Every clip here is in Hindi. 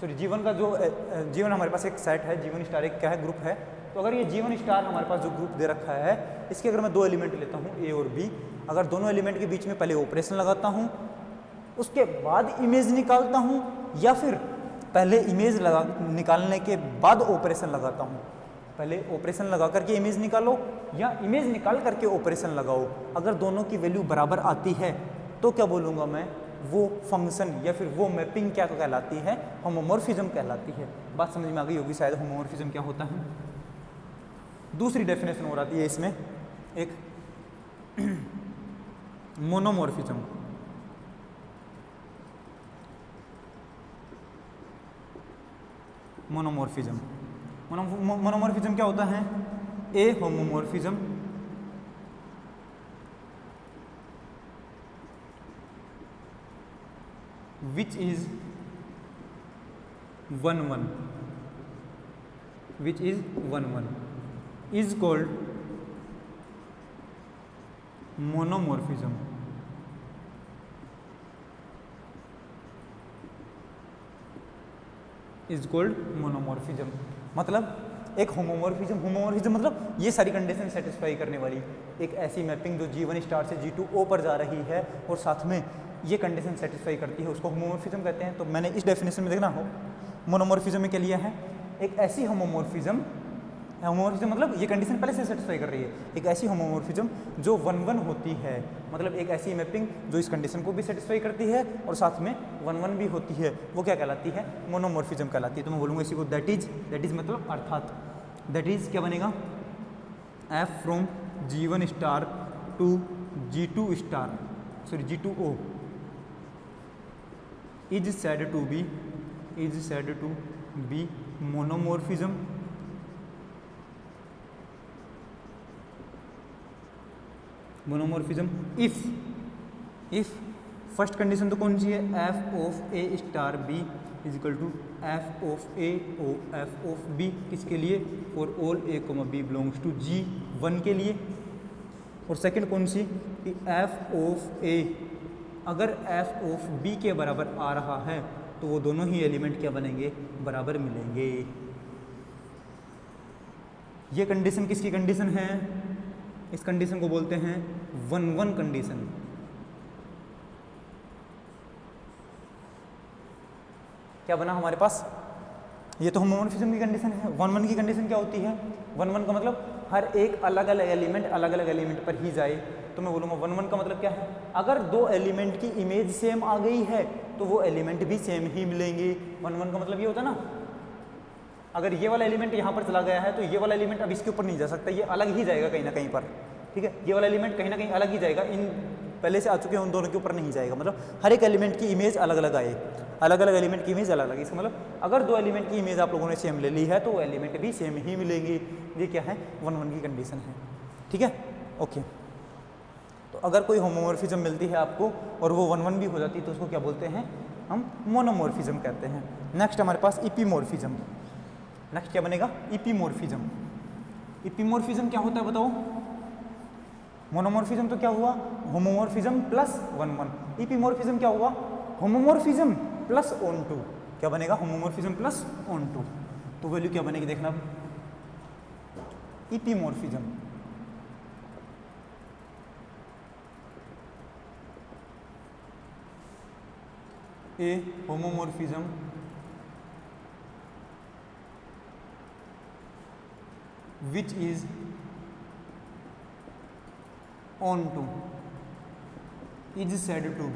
सॉरी G1 का जो G1 हमारे पास एक सेट है, G1 स्टार एक क्या है, ग्रुप है। तो अगर ये G1 स्टार हमारे पास जो ग्रुप दे रखा है, इसके अगर मैं दो एलिमेंट लेता हूँ A और B, अगर दोनों एलिमेंट के बीच में पहले ऑपरेशन लगाता हूँ, उसके बाद इमेज निकालता हूँ, या फिर पहले इमेज निकालने के बाद ऑपरेशन लगाता हूँ, पहले ऑपरेशन लगा करके इमेज निकालो या इमेज निकाल करके ऑपरेशन लगाओ, अगर दोनों की वैल्यू बराबर आती है तो क्या बोलूँगा मैं, वो फंक्शन या फिर वो मैपिंग क्या कहलाती है, होमोमॉर्फिज्म कहलाती है। बात समझ में आ गई होगी शायद होमोमॉर्फिज्म क्या होता है। दूसरी डेफिनेशन हो जाती है इसमें एक मोनोमॉर्फिज्म। मोनोमॉर्फिज्म क्या होता है, a homomorphism which is 1 1 is called monomorphism। Is called monomorphism. मतलब एक होमोमॉर्फिज्म मतलब ये सारी कंडीशन सेटिस्फाई करने वाली एक ऐसी मैपिंग जो G1 स्टार से G2O पर जा रही है और साथ में ये कंडीशन सेटिस्फाई करती है, उसको होमोमॉर्फिज्म कहते हैं। तो मैंने इस डेफिनेशन में देखना हो मोनोमॉर्फिज्म में क्या लिया है, एक ऐसी होमोमॉर्फिज्म मतलब ये कंडीशन पहले से सेटिस्फाई कर रही है, एक ऐसी होमोमॉर्फिज्म जो 1 होती है, मतलब एक ऐसी मैपिंग जो इस कंडीशन को भी सेटिस्फाई करती है और साथ में 1 भी होती है, वो क्या कहलाती है, मोनोमॉर्फिज्म कहलाती है। तो मैं बोलूँगा इसी को दैट इज मतलब अर्थात दैट इज क्या बनेगा, F from G1 star to G2 star G2O is said to be monomorphism if first condition तो कौन सी है, F of A star B is equal to F of A O F of B, किसके लिए, for all A B belongs to G1 के लिए। और सेकंड कौन सी कि F ऑफ A अगर F ऑफ B के बराबर आ रहा है तो वो दोनों ही एलिमेंट क्या बनेंगे, बराबर मिलेंगे। ये कंडीशन किसकी कंडीशन है, इस कंडीशन को बोलते हैं 1 कंडीशन। क्या बना हमारे पास, ये तो होमोमॉर्फिज्म की कंडीशन है। 1 की कंडीशन क्या होती है, 1 का मतलब हर एक अलग अलग एलिमेंट पर ही जाए। तो मैं बोलूँगा 1 का मतलब क्या है, अगर दो एलिमेंट की इमेज सेम आ गई है तो वो एलिमेंट भी सेम ही मिलेंगे। 1 का मतलब ये होता है ना, अगर ये वाला एलिमेंट यहाँ पर चला गया है तो ये वाला एलिमेंट अब इसके ऊपर नहीं जा सकता, ये अलग ही जाएगा कहीं ना कहीं पर, ठीक है। ये वाला एलिमेंट कहीं ना कहीं अलग ही जाएगा, इन पहले से आ चुके हैं उन दोनों के ऊपर नहीं जाएगा। मतलब हर एक एलिमेंट की इमेज अलग अलग आए, अलग अलग एलिमेंट की इमेज अलग अलग। इसका मतलब अगर दो एलिमेंट की इमेज आप लोगों ने सेम ले ली है तो वो एलिमेंट भी सेम ही मिलेंगे। ये क्या है, 1 की कंडीशन है, ठीक है, ओके। तो अगर कोई होमोमॉर्फिज्म मिलती है आपको और वो 1 भी हो जाती है तो उसको क्या बोलते हैं, हम मोनोमॉर्फिज्म कहते हैं। नेक्स्ट हमारे पास इपीमॉर्फिज्म। नेक्स्ट क्या बनेगा, इपीमॉर्फिज्म। इपीमॉर्फिज्म क्या होता है बताओ, मोनोमॉर्फिज्म तो क्या हुआ, होमोमॉर्फिज्म प्लस 1 इपीमॉर्फिज्म क्या हुआ, होमोमॉर्फिज्म प्लस ऑन2। क्या बनेगा, होमोमॉर्फिज्म प्लस ऑन2। तो वैल्यू क्या बनेगी देखना, epimorphism a homomorphism which is onto is said to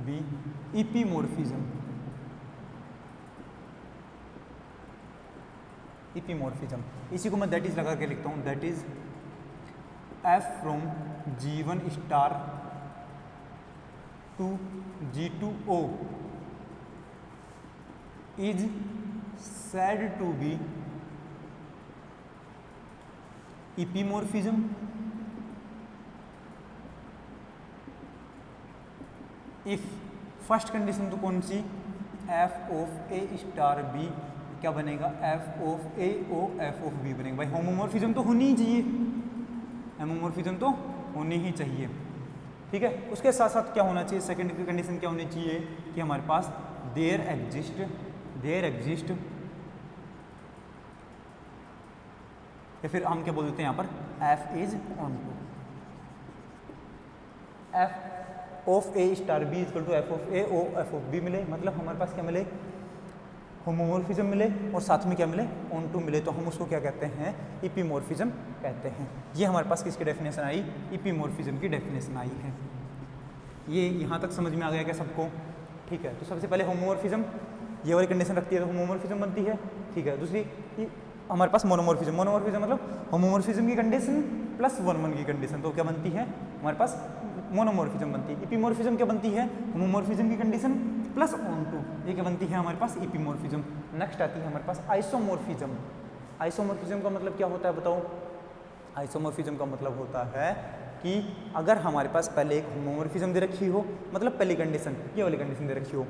be epimorphism। Epimorphism इसी को मैं दैट इज लगा के लिखता हूँ, that is F from G1 star to G2O is said to be epimorphism if first condition तो कौन सी, F of A star B क्या बनेगा, F of A O F of B बनेगा। भाई होमोमॉर्फिज्म तो होनी ही चाहिए, होमोमॉर्फिज्म तो होनी ही चाहिए। ठीक है। उसके साथ साथ क्या होना चाहिए, सेकंड की कंडीशन क्या होनी चाहिए कि हमारे पास देयर एग्जिस्ट या फिर हम क्या बोल देते हैं यहाँ पर F is onto, F of A star B equal to F of A O F of B मिले, मतलब हमारे पास क्या मिले, होमोमॉर्फिज्म मिले और साथ में क्या मिले, ऑन टू मिले, तो हम उसको क्या कहते हैं, इपीमॉर्फिज्म कहते हैं। ये हमारे पास किसकी डेफिनेशन आई, इपीमॉर्फिज्म की डेफिनेशन आई है। ये यहाँ तक समझ में आ गया क्या सबको? ठीक है। तो सबसे पहले होमोमॉर्फिज्म ये वाली कंडीशन रखती है तो होमोमॉर्फिज्म बनती है। ठीक है। दूसरी हमारे पास मोनोमॉर्फिज्म मतलब होमोमॉर्फिज्म की कंडीशन प्लस 1-1 की कंडीशन, तो क्या बनती है हमारे पास मोनोमॉर्फिज्म बनती है। इपीमॉर्फिज्म क्या बनती है, होमोमॉर्फिज्म की कंडीशन प्लस ऑन टू, ये क्या बनती है हमारे पास, इपीमॉर्फिज्म। नेक्स्ट आती है हमारे पास आइसोमॉर्फिज्म। आइसोमॉर्फिज्म का मतलब क्या होता है बताओ? आइसोमॉर्फिज्म का मतलब होता है कि अगर हमारे पास पहले एक होमोमॉर्फिज्म दे रखी हो, मतलब पहली कंडीशन ये वाली कंडीशन दे रखी हो,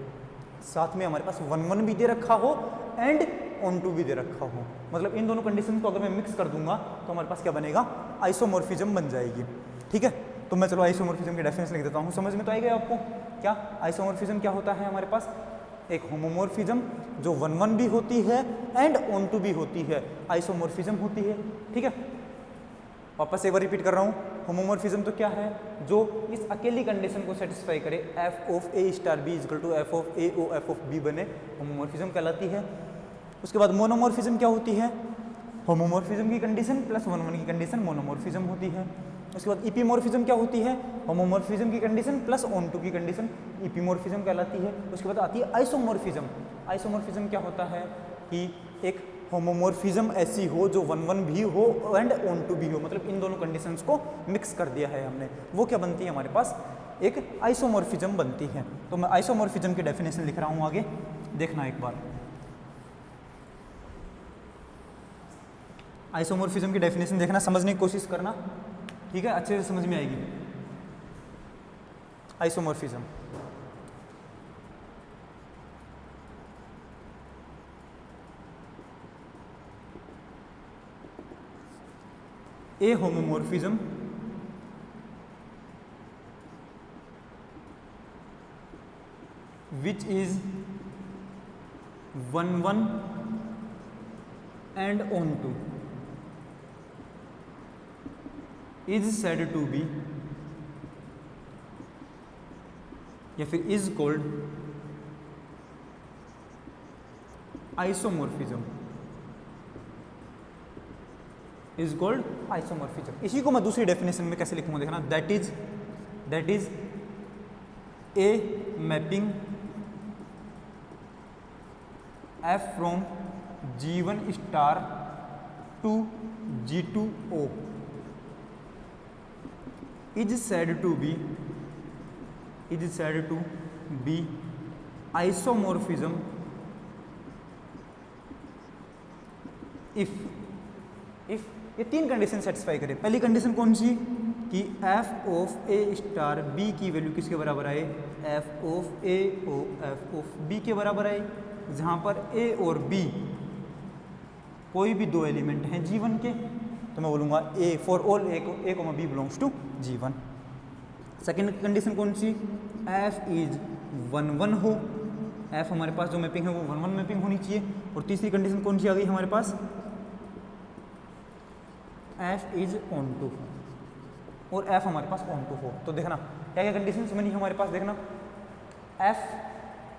साथ में हमारे पास 1-1 भी दे रखा हो एंड ऑन टू भी दे रखा हो, मतलब इन दोनों कंडीशन को अगर मैं मिक्स कर दूंगा तो हमारे पास क्या बनेगा, आइसोमॉर्फिज्म बन जाएगी। ठीक है। तो मैं चलो आइसोमॉर्फिज्म की डेफिनेशन लिख देता हूँ, समझ में तो आएगा आपको क्या आइसोमॉर्फिज्म क्या होता है। हमारे पास एक होमोमॉर्फिज्म जो 1-1 भी होती है एंड ऑन टू भी होती है, आइसोमॉर्फिज्म होती है। ठीक है। वापस एक बार रिपीट कर रहा हूँ, होमोमॉर्फिज्म तो क्या है, जो इस अकेली कंडीशन को सेटिस्फाई करे, F of A star B equal to F of A O F of B बने, होमोमॉर्फिज्म कहलाती है। उसके बाद मोनोमॉर्फिज्म क्या होती है, होमोमॉर्फिज्म की कंडीशन प्लस 1-1 की कंडीशन मोनोमॉर्फिज्म होती है। उसके बाद इपीमॉर्फिज्म क्या होती है, होमोमॉर्फिज्म की कंडीशन प्लस ऑन टू की कंडीशन इपीमॉर्फिज्म कहलाती है। उसके बाद आती है आइसोमॉर्फिज्म। आइसोमॉर्फिज्म क्या होता है कि एक होमोमॉर्फिज्म ऐसी हो जो 1-1 भी हो एंड ऑन टू भी हो, मतलब इन दोनों कंडीशंस को मिक्स कर दिया है हमने, वो क्या बनती है हमारे पास, एक आइसोमॉर्फिज्म बनती है। तो मैं आइसोमॉर्फिज्म की डेफिनेशन लिख रहा हूँ, आगे देखना एक बार। आइसोमॉर्फिज्म की डेफिनेशन देखना, समझने की कोशिश करना, ठीक है, अच्छे से समझ में आएगी। Isomorphism A homomorphism which is 1-1 and on to is said to be या फिर is called isomorphism, is called isomorphism. इसी को मैं दूसरी डेफिनेशन में कैसे लिखूंगा देखना, that is a mapping F from G1 star to G2 O is said to be isomorphism if ये तीन कंडीशन सेटिस्फाई करे। पहली कंडीशन कौन सी कि F of A star B की वैल्यू किसके बराबर आए, F of A O F of B के बराबर आए, जहाँ पर ए और बी कोई भी दो एलिमेंट हैं G1 के, तो मैं बोलूँगा A for all A comma B belongs to G1। Second condition कौन सी, एफ इज 1-1 हो, एफ हमारे पास जो मैपिंग है वो 1-1 मैपिंग होनी चाहिए। और तीसरी कंडीशन कौन सी आ गई हमारे पास, एफ इज ऑन टू और एफ हमारे पास ऑन टू हो। तो देखना क्या क्या कंडीशन बनी हमारे पास, देखना एफ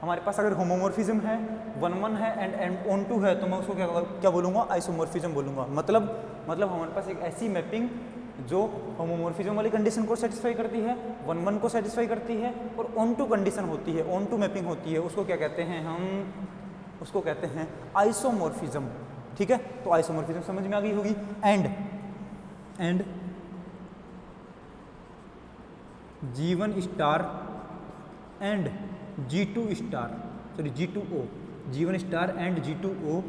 हमारे पास अगर होमोमॉर्फिज्म है, 1-1 है एंड ऑन टू है, तो मैं उसको क्या बोलूँगा, आइसोमॉर्फिज्म बोलूँगा। मतलब हमारे पास एक ऐसी मैपिंग जो होमोमॉर्फिज्म वाली कंडीशन को सेटिस्फाई करती है, 1-1 को सेटिस्फाई करती है और ऑन टू कंडीशन होती है, ऑन टू मैपिंग होती है, उसको क्या कहते हैं, हम उसको कहते हैं आइसोमॉर्फिज्म। ठीक है। तो आइसोमॉर्फिज्म समझ में आ गई होगी। And G1 star and G2 star sorry G2O, G1 star and G2O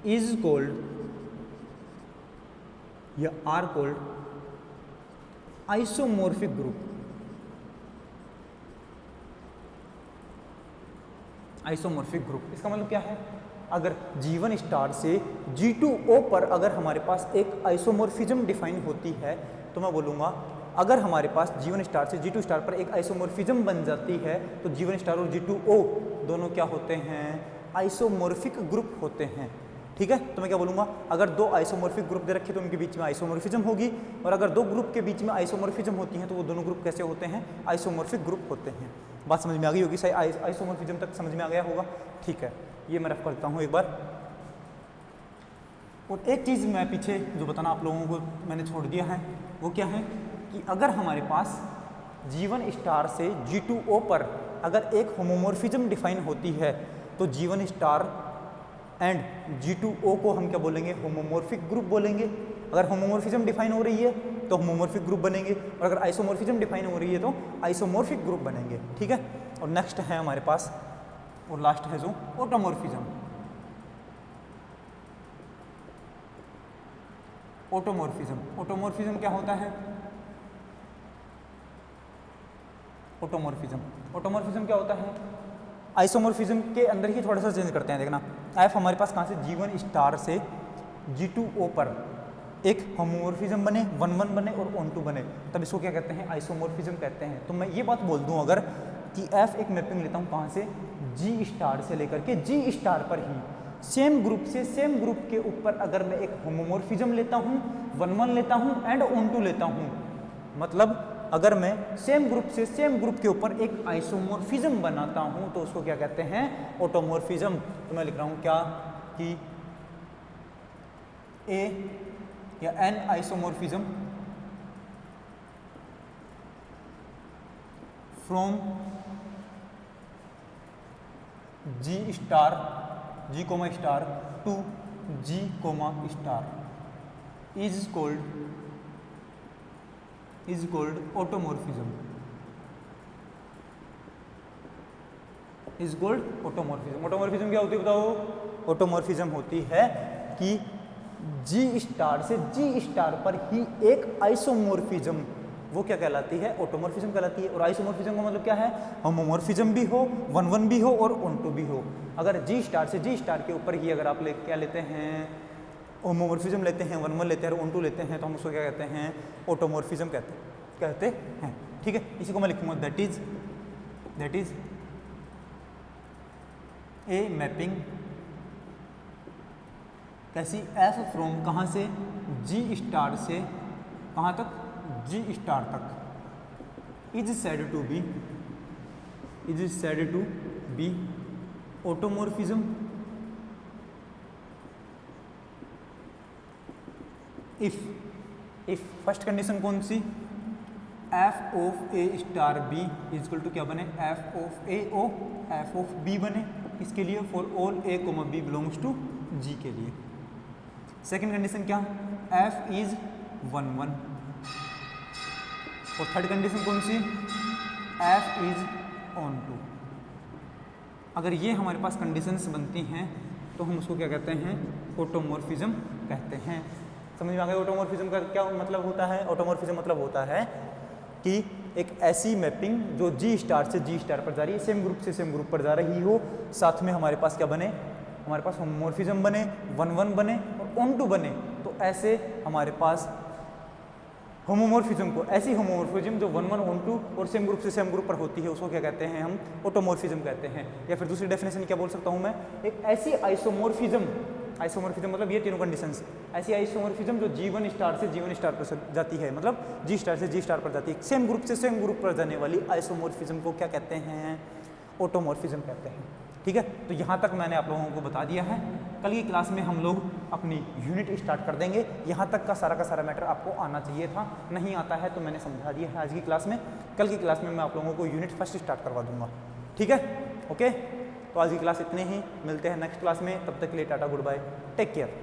is called या are called isomorphic group. Isomorphic group इसका मतलब क्या है, अगर G1 स्टार से G2O पर अगर हमारे पास एक आइसोमॉर्फिज्म डिफाइन होती है, तो मैं बोलूँगा अगर हमारे पास G1 स्टार से G2 स्टार पर एक आइसोमॉर्फिज्म बन जाती है तो G1 स्टार और G2O दोनों क्या होते हैं, आइसोमॉर्फिक ग्रुप होते हैं। ठीक है, तो मैं क्या बोलूँगा, अगर दो आइसोमॉर्फिक ग्रुप दे रखे तो उनके बीच में आइसोमॉर्फिज्म होगी, और अगर दो ग्रुप के बीच में आइसोमॉर्फिज्म होती हैं तो वो दोनों ग्रुप कैसे होते हैं, आइसोमॉर्फिक ग्रुप होते हैं। बात समझ में आ गई होगी, सही आइसोमॉर्फिज्म तक समझ में आ गया होगा। ठीक है, ये मैं रफ करता हूँ एक बार। और एक चीज़ मैं पीछे जो बताना आप लोगों को मैंने छोड़ दिया है वो क्या है कि अगर हमारे पास G1 स्टार से G2O पर अगर एक होमोमॉर्फिज्म डिफाइन होती है तो G1 स्टार एंड G2O को हम क्या बोलेंगे, होमोमॉर्फिक ग्रुप बोलेंगे। अगर होमोमॉर्फिज्म डिफाइन हो रही है तो होमोमॉर्फिक ग्रुप बनेंगे, और अगर आइसोमॉर्फिज्म डिफाइन हो रही है तो आइसोमॉर्फिक ग्रुप बनेंगे। ठीक है, और नेक्स्ट है हमारे पास और लास्ट है जो ऑटोमॉर्फिज्म। ऑटोमॉर्फिज्म क्या होता है, ऑटोमॉर्फिज्म क्या होता है, आइसोमॉर्फिज्म के अंदर ही थोड़ा सा चेंज करते हैं। देखना, एफ हमारे पास कहाँ से, G1 स्टार से G2O पर एक होमोमॉर्फिज्म बने, 1-1 बने और ऑन टू बने, तब इसको क्या कहते हैं, आइसोमॉर्फिज्म कहते हैं। तो मैं ये बात बोल दूं अगर कि एफ एक मैपिंग लेता हूँ कहाँ से, G स्टार से लेकर के G स्टार पर ही सेम ग्रुप से सेम ग्रुप के ऊपर अगर मैं एक होमोमॉर्फिज्म लेता हूँ, 1-1 लेता हूँ एंड ऑन टू लेता हूँ, मतलब अगर मैं सेम ग्रुप से सेम ग्रुप के ऊपर एक आइसोमॉर्फिज्म बनाता हूं तो उसको क्या कहते हैं, ऑटोमॉर्फिज्म। तो मैं लिख रहा हूं क्या कि ए या an isomorphism from G star G comma star to G comma star is called automorphism, automorphism क्या होती है बताओ, ऑटोमॉर्फिज्म होती है कि G स्टार से G स्टार पर ही एक आइसोमॉर्फिज्म, वो क्या कहलाती है, ऑटोमॉर्फिज्म कहलाती है। और आइसोमॉर्फिज्म का मतलब क्या है, होमोमॉर्फिज्म भी हो, 1-1 भी हो और ऑन टू भी हो। अगर G स्टार से G स्टार के ऊपर ही अगर आप क्या लेते हैं, होमोमॉर्फिज्म लेते हैं, 1-1 लेते हैं और ऑन टू लेते हैं, तो हम उसको क्या कहते हैं, ऑटोमॉर्फिज्म कहते हैं। ठीक है, इसी को मैं लिखूंगा दैट इज ए मैपिंग कैसी, एफ फ्रॉम कहाँ से, G स्टार से कहाँ तक, G स्टार तक, is said to be automorphism if first condition कौन सी, F of A star B is equal to क्या बने, F of A O F of B बने, इसके लिए for all A comma B belongs to G के लिए। सेकंड कंडीशन क्या, एफ इज 1-1, और थर्ड कंडीशन कौन सी, एफ इज ऑन टू। अगर ये हमारे पास कंडीशंस बनती हैं तो हम उसको क्या कहते हैं, ऑटोमॉर्फिज्म कहते हैं। समझ में आ गया ऑटोमॉर्फिज्म का क्या मतलब होता है, ऑटोमॉर्फिज्म मतलब होता है कि एक ऐसी मैपिंग जो G स्टार से G स्टार पर जा रही है, सेम ग्रुप से सेम ग्रुप पर जा रही हो, साथ में हमारे पास क्या बने, हमारे पास होमोमॉर्फिज्म बने, 1-1 बने और ऑन टू बने। तो ऐसे हमारे पास होमोमॉर्फिज्म को, ऐसी होमोमॉर्फिज्म जो 1-1 ऑन टू और सेम ग्रुप से सेम ग्रुप पर होती है उसको क्या कहते हैं, हम ऑटोमॉर्फिज्म कहते हैं। या फिर दूसरी डेफिनेशन क्या बोल सकता हूँ मैं, एक ऐसी आइसोमॉर्फिज्म मतलब ये तीनों कंडीशंस, ऐसी आइसोमॉर्फिज्म जो G1 स्टार से G1 स्टार पर जाती है, मतलब G स्टार से G स्टार पर जाती है, सेम ग्रुप से सेम ग्रुप पर जाने वाली आइसोमॉर्फिज्म को क्या कहते हैं, ऑटोमॉर्फिज्म कहते हैं। ठीक है, तो यहाँ तक मैंने आप लोगों को बता दिया है। कल की क्लास में हम लोग अपनी यूनिट स्टार्ट कर देंगे। यहाँ तक का सारा मैटर आपको आना चाहिए था, नहीं आता है तो मैंने समझा दिया है आज की क्लास में। कल की क्लास में मैं आप लोगों को यूनिट फर्स्ट स्टार्ट करवा दूंगा। ठीक है, ओके, तो आज की क्लास इतने ही, मिलते हैं नेक्स्ट क्लास में, तब तक के लिए टाटा गुड बाय, टेक केयर।